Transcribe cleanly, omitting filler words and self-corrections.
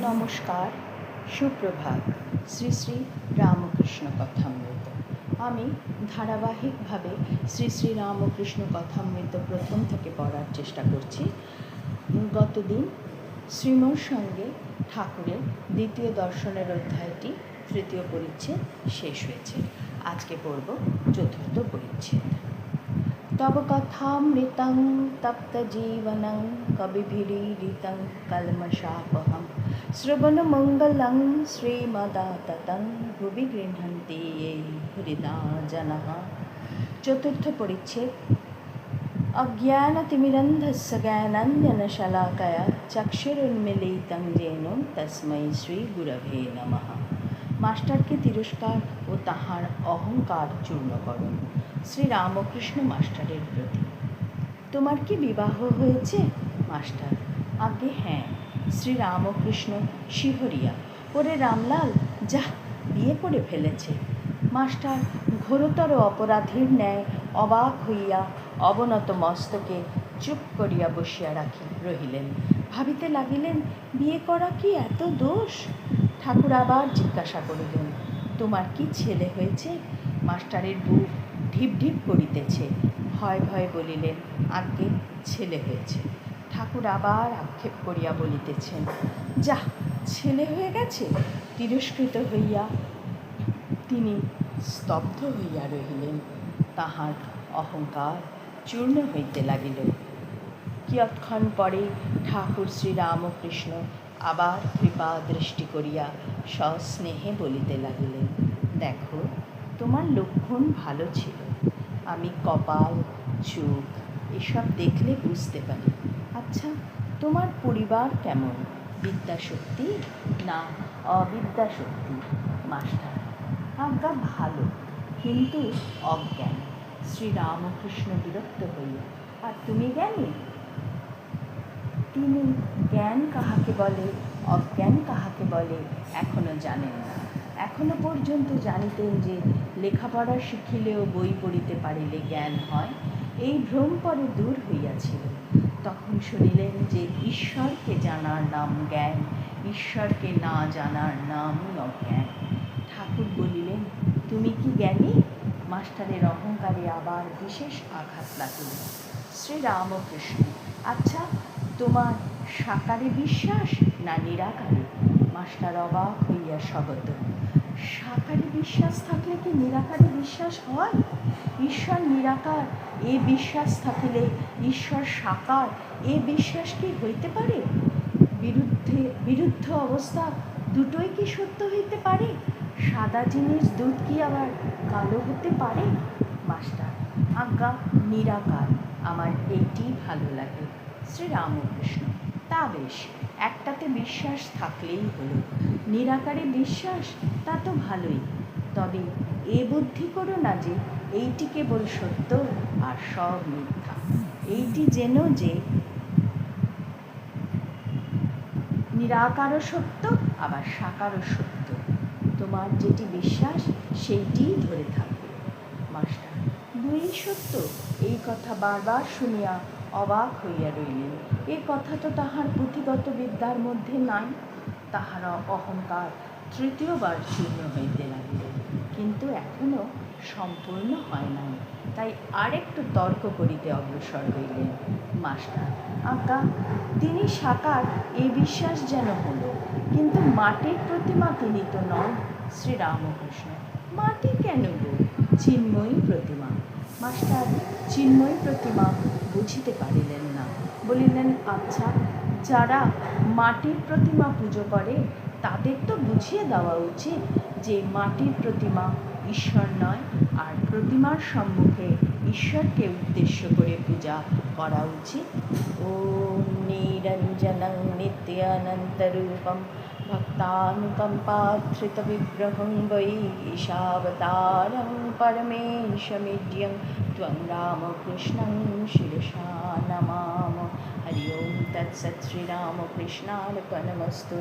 নমস্কার, সুপ্রভাত। শ্রী শ্রী রামকৃষ্ণ কথামৃত। আমি ধারাবাহিকভাবে শ্রী শ্রী রামকৃষ্ণ কথামৃত প্রথম থেকে পড়ার চেষ্টা করছি। গতদিন শ্রীমর সঙ্গে ঠাকুরের দ্বিতীয় দর্শনের অধ্যায়টি তৃতীয় পরিচ্ছেদ শেষ হয়েছে। আজকে পড়ব চতুর্থ পরিচ্ছেদ। তব কথামৃতং তপ্তজীবনং কবিভিरीडितं কলমশাপহম শ্রবণমঙ্গলং শ্রীমদাততং ভুবি গৃহন্তি ये হৃদা জনঃ। চতুর্থ পরিচ্ছেদ। অজ্ঞানতিমিরন্ধস্য জ্ঞানাঞ্জনশলাকয়া চক্ষুরুন্মীলিतं येन তস্मै শ্রীগুরবে নমঃ। মাস্টারকে তিরস্কার ও তাহার অহংকার চূর্ণ করো। শ্রী রামকৃষ্ণ মাস্টারের প্রতি। তোমার কি বিবাহ হয়েছে? মাস্টার: আজ্ঞে হ্যাঁ। শ্রী রামকৃষ্ণ শিহরিয়া: ওরে রামলাল, যাহ, বিয়ে করে ফেলেছে। মাস্টার ঘোরতর অপরাধীর ন্যায় অবাক হইয়া অবনত মস্তকে চুপ করিয়া বসিয়া রহিলেন। ভাবিতে লাগিলেন, বিয়ে করা কি এত দোষ? ঠাকুর আবার জিজ্ঞাসা করিলেন, তোমার কি ছেলে হয়েছে? মাস্টারের বুক ঢিপ ঢিপ করিতেছে। ভয় ভয়ে বলিলেন, আজ্ঞে ছেলে হয়েছে। ঠাকুর আবার আক্ষেপ করিয়া বলিতেছেন, যাহ, ছেলে হয়ে গেছে। তিরস্কৃত হইয়া তিনি স্তব্ধ হইয়া রহিলেন। তাহার অহংকার চূর্ণ হইতে লাগিল। কিয়ৎক্ষণ পরে ঠাকুর শ্রী রামকৃষ্ণ আবার কৃপা দৃষ্টি করিয়া সস্নেহে বলিতে লাগিলেন, দেখো, তোমার লক্ষণ ভালো ছিল। আমি কপাল, চোখ এসব দেখলে বুঝতে পারি। আচ্ছা, তোমার পরিবার কেমন? বিদ্যাশক্তি না অবিদ্যাশক্তি? মাস্টার: আজ্ঞা ভালো, কিন্তু অজ্ঞান। শ্রী রামকৃষ্ণ বিরক্ত হইয়া, আর তুমি জ্ঞানী? তিনি জ্ঞান কাহাকে বলে, অজ্ঞান কাহাকে বলে এখনো জানেন না। এখনো পর্যন্ত জানিতেন যে লেখাপড়া শিখিলেও বই পড়িতে পারিলে জ্ঞান হয়, এই ভ্রম পরে দূর হইয়াছিল। তখন শুনিলেন যে ঈশ্বরকে জানার নাম জ্ঞান, ঈশ্বরকে না জানার নামই অজ্ঞান। ঠাকুর বলিলেন, তুমি কি জ্ঞানী? মাস্টারের অহংকারে আবার বিশেষ আঘাত লাগিল। শ্রী রামকৃষ্ণ: আচ্ছা, তোমার সাকারে বিশ্বাস না নিরাকারে? মাস্টার অবাক হইয়া স্বগত। সাকারে বিশ্বাস থাকলে কি নিরাকারে বিশ্বাস হয়? ঈশ্বর নিরাকার এ বিশ্বাস থাকিলে ঈশ্বর সাকার এ বিশ্বাস কি হইতে পারে? বিরুদ্ধ অবস্থা দুটোই কি সত্য হইতে পারে? সাদা জিনিস দুধ কি আবার কালো হতে পারে? মাস্টার: আজ্ঞা নিরাকার, আমার এইটি ভালো লাগে। শ্রী রামকৃষ্ণ: তা বেশ, একটাতে বিশ্বাস থাকলেই হলো। নিরাকারে বিশ্বাস, তা তো ভালোই। তবে এ বুদ্ধি করো না যে এইটি কেবল সত্য আর সব মিথ্যা। এইটি জেনো যে নিরাকারও সত্য, আবার সাকারও সত্য। তোমার যেটি বিশ্বাস সেইটিই ধরে থাকবে। মাস্টার: দুই সত্য? এই কথা বারবার শুনিয়া অবাক হইয়া রইলেন। এ কথা তো তাহার পুঁথিগত বিদ্যার মধ্যে নাই। তাহার অহংকার তৃতীয়বার চূর্ণ হইতে লাগিল, কিন্তু এখনো সম্পূর্ণ হয় নাই। তাই আরেকটু তর্ক করিতে অগ্রসর হইলেন। মাস্টার: আজ্ঞা, তিনি সাকার এই বিশ্বাস যেন হলো, কিন্তু মাটির প্রতিমা তিনি তো নন। শ্রী রামকৃষ্ণ: মাটি কেন গো? চিন্ময়ী প্রতিমা। মাস্টার চিন্ময়ী প্রতিমা বুঝিতে পারিলেন না। বলিলেন, আচ্ছা, যারা মাটির প্রতিমা পুজো করে তাদের তো বুঝিয়ে দেওয়া উচিত যে মাটির প্রতিমা ঈশ্বর নয়, আর প্রতিমার সম্মুখে ঈশ্বরকে উদ্দেশ্য করে পূজা করা উচিত। ওম নিরঞ্জনং নিত্যানন্তরূপম ভক্তানুকম্পাধৃতবিগ্রহং বৈ ঈশাবতারং পরমেশমিড্যং ত্বং রামকৃষ্ণং শিরসা নমাম। হরি ওম তৎসৎ। শ্রীরামকৃষ্ণার্পণমস্তু।